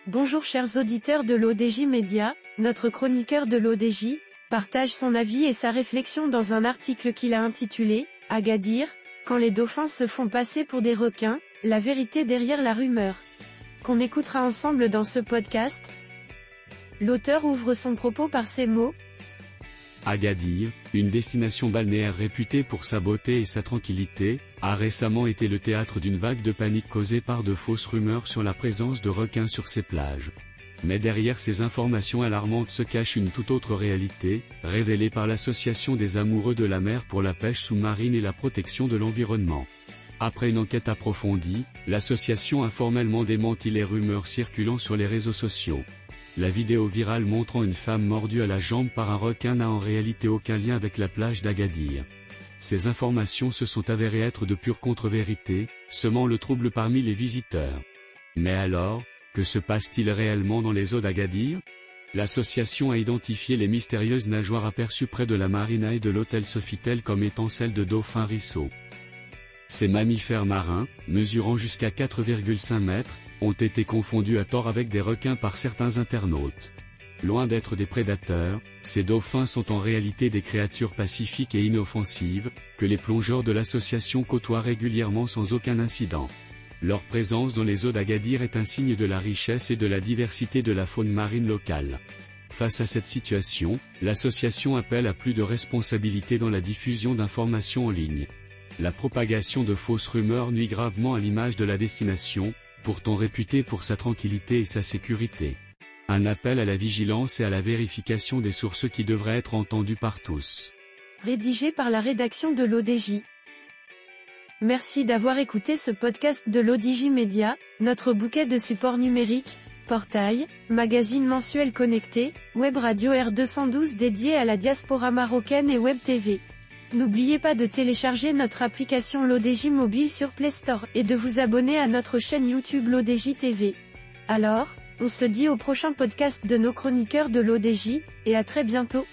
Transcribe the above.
Bonjour chers auditeurs de l'ODJ Média, notre chroniqueur de l'ODJ partage son avis et sa réflexion dans un article qu'il a intitulé « Agadir, quand les dauphins se font passer pour des requins, la vérité derrière la rumeur », qu'on écoutera ensemble dans ce podcast. L'auteur ouvre son propos par ces mots. Agadir, une destination balnéaire réputée pour sa beauté et sa tranquillité, a récemment été le théâtre d'une vague de panique causée par de fausses rumeurs sur la présence de requins sur ses plages. Mais derrière ces informations alarmantes se cache une toute autre réalité, révélée par l'Association des amoureux de la mer pour la pêche sous-marine et la protection de l'environnement. Après une enquête approfondie, l'association a formellement démenti les rumeurs circulant sur les réseaux sociaux. La vidéo virale montrant une femme mordue à la jambe par un requin n'a en réalité aucun lien avec la plage d'Agadir. Ces informations se sont avérées être de pure contre-vérité, semant le trouble parmi les visiteurs. Mais alors, que se passe-t-il réellement dans les eaux d'Agadir? L'association a identifié les mystérieuses nageoires aperçues près de la marina et de l'hôtel Sofitel comme étant celles de dauphins risseaux. Ces mammifères marins, mesurant jusqu'à 4,5 mètres, ont été confondus à tort avec des requins par certains internautes. Loin d'être des prédateurs, ces dauphins sont en réalité des créatures pacifiques et inoffensives, que les plongeurs de l'association côtoient régulièrement sans aucun incident. Leur présence dans les eaux d'Agadir est un signe de la richesse et de la diversité de la faune marine locale. Face à cette situation, l'association appelle à plus de responsabilité dans la diffusion d'informations en ligne. La propagation de fausses rumeurs nuit gravement à l'image de la destination, pourtant réputée pour sa tranquillité et sa sécurité. Un appel à la vigilance et à la vérification des sources qui devrait être entendu par tous. Rédigé par la rédaction de l'ODJ. Merci d'avoir écouté ce podcast de l'ODJ Média, notre bouquet de supports numériques, portail, magazine mensuel connecté, web radio R212 dédié à la diaspora marocaine et web TV. N'oubliez pas de télécharger notre application l'ODJ Mobile sur Play Store et de vous abonner à notre chaîne YouTube l'ODJ TV. Alors, on se dit au prochain podcast de nos chroniqueurs de l'ODJ, et à très bientôt.